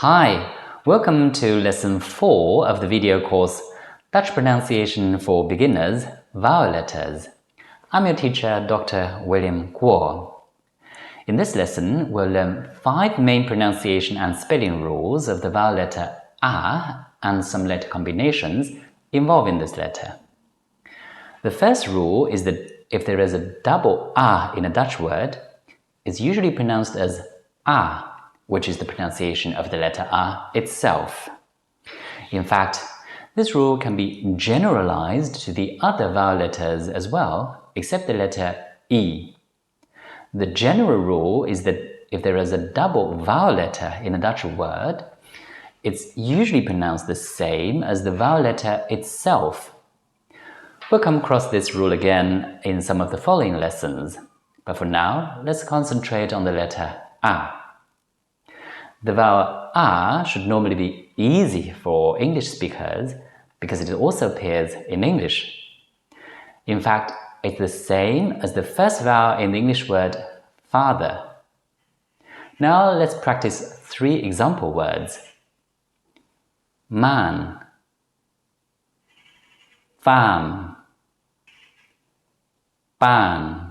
Hi, welcome to lesson 4 of the video course Dutch Pronunciation for Beginners, Vowel Letters. I'm your teacher, Dr. William Guo. In this lesson, we'll learn 5 main pronunciation and spelling rules of the vowel letter A and some letter combinations involving this letter. The first rule is that if there is a double A in a Dutch word, it's usually pronounced as A, which is the pronunciation of the letter A itself. In fact, this rule can be generalized to the other vowel letters as well, except the letter E. The general rule is that if there is a double vowel letter in a Dutch word, it's usually pronounced the same as the vowel letter itself. We'll come across this rule again in some of the following lessons, but for now, let's concentrate on the letter A. The vowel A should normally be easy for English speakers because it also appears in English. In fact, it's the same as the first vowel in the English word father. Now let's practice 3 example words. Man, fam, ban.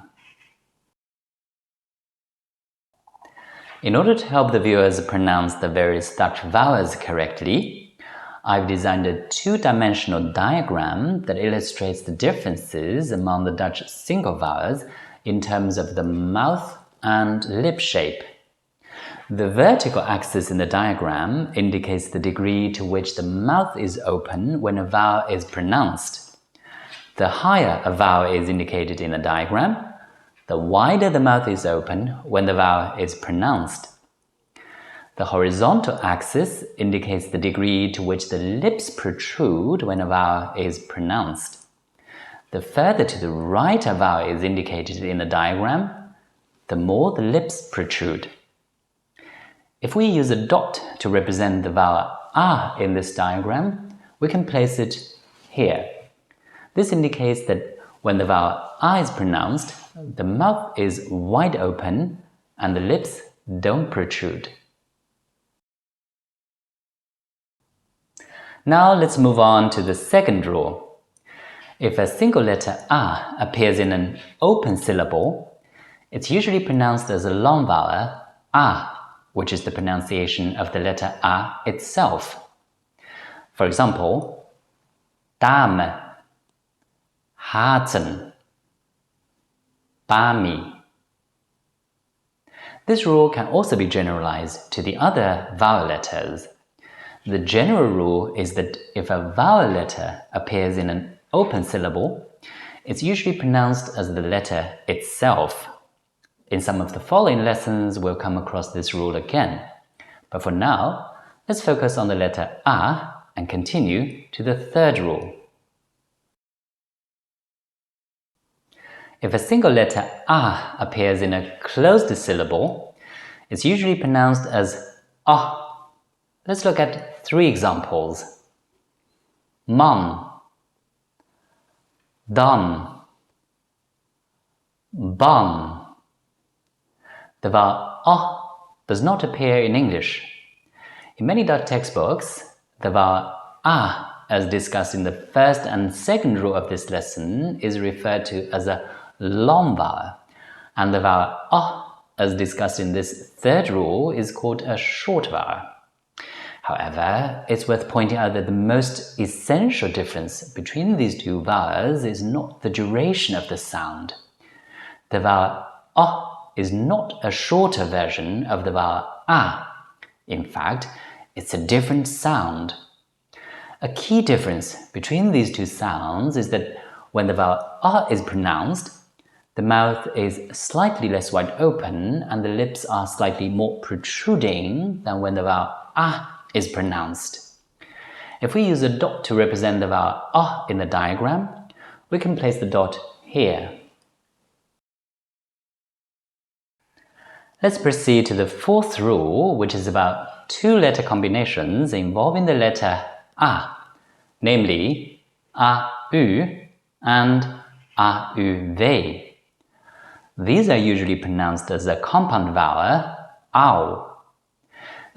In order to help the viewers pronounce the various Dutch vowels correctly, I've designed a 2-dimensional diagram that illustrates the differences among the Dutch single vowels in terms of the mouth and lip shape. The vertical axis in the diagram indicates the degree to which the mouth is open when a vowel is pronounced. The higher a vowel is indicated in the diagram, the wider the mouth is open when the vowel is pronounced. The horizontal axis indicates the degree to which the lips protrude when a vowel is pronounced. The further to the right a vowel is indicated in the diagram, the more the lips protrude. If we use a dot to represent the vowel A in this diagram, we can place it here. This indicates that when the vowel A is pronounced, the mouth is wide open and the lips don't protrude. Now let's move on to the second rule. If a single letter A appears in an open syllable, it's usually pronounced as a long vowel A, which is the pronunciation of the letter A itself. For example, dame, haten, bami. This rule can also be generalized to the other vowel letters. The general rule is that if a vowel letter appears in an open syllable, it's usually pronounced as the letter itself. In some of the following lessons, we'll come across this rule again. But for now, let's focus on the letter A and continue to the third rule. If a single letter A appears in a closed syllable, it's usually pronounced as A. Let's look at 3 examples. Man, dan, ban. The vowel A does not appear in English. In many Dutch textbooks, the vowel A, as discussed in the first and second rule of this lesson, is referred to as a long vowel, and the vowel A, as discussed in this third rule, is called a short vowel. However, it's worth pointing out that the most essential difference between these 2 vowels is not the duration of the sound. The vowel A is not a shorter version of the vowel A. In fact, it's a different sound. A key difference between these 2 sounds is that when the vowel A is pronounced, the mouth is slightly less wide open and the lips are slightly more protruding than when the vowel A is pronounced. If we use a dot to represent the vowel A in the diagram, we can place the dot here. Let's proceed to the 4th rule, which is about 2 letter combinations involving the letter A, namely AU and AUV. These are usually pronounced as a compound vowel, ow.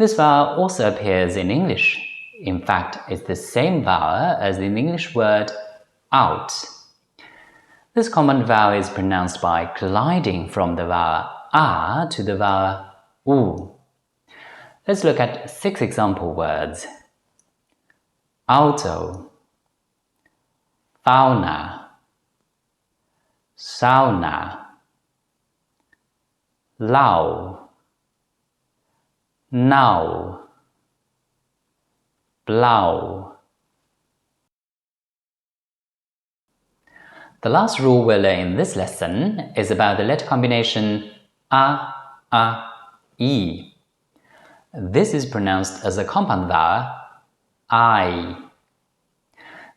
This vowel also appears in English. In fact, it's the same vowel as the English word out. This common vowel is pronounced by gliding from the vowel a to the vowel u. Let's look at 6 example words. Auto, fauna, sauna, lao, now, blau. The last rule we'll learn in this lesson is about the letter combination a, e. This is pronounced as a compound vowel, I.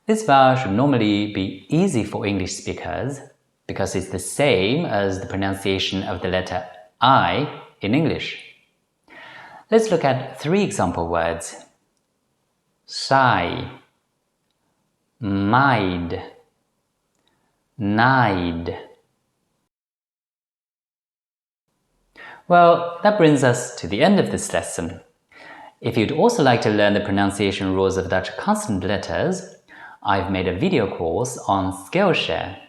This vowel should normally be easy for English speakers because it's the same as the pronunciation of the letter I in English. Let's look at 3 example words. Sigh, mide, nide. Well, that brings us to the end of this lesson. If you'd also like to learn the pronunciation rules of Dutch consonant letters, I've made a video course on Skillshare.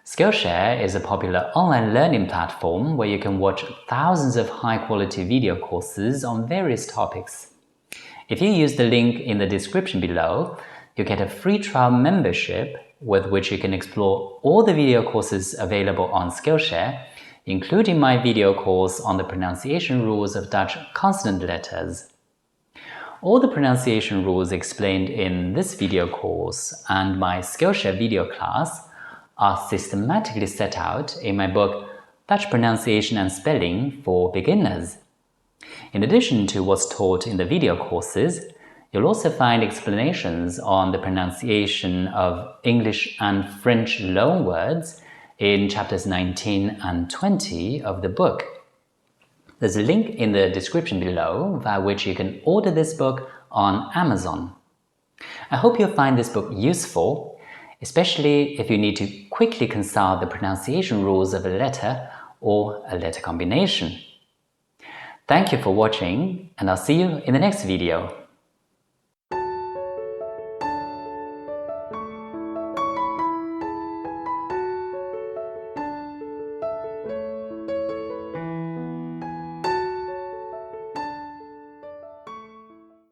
Skillshare is a popular online learning platform where you can watch thousands of high-quality video courses on various topics. If you use the link in the description below, you get a free trial membership with which you can explore all the video courses available on Skillshare, including my video course on the pronunciation rules of Dutch consonant letters. All the pronunciation rules explained in this video course and my Skillshare video class are systematically set out in my book Dutch Pronunciation and Spelling for Beginners. In addition to what's taught in the video courses, you'll also find explanations on the pronunciation of English and French loanwords in chapters 19 and 20 of the book. There's a link in the description below via which you can order this book on Amazon. I hope you'll find this book useful, especially if you need to quickly consult the pronunciation rules of a letter or a letter combination. Thank you for watching, and I'll see you in the next video.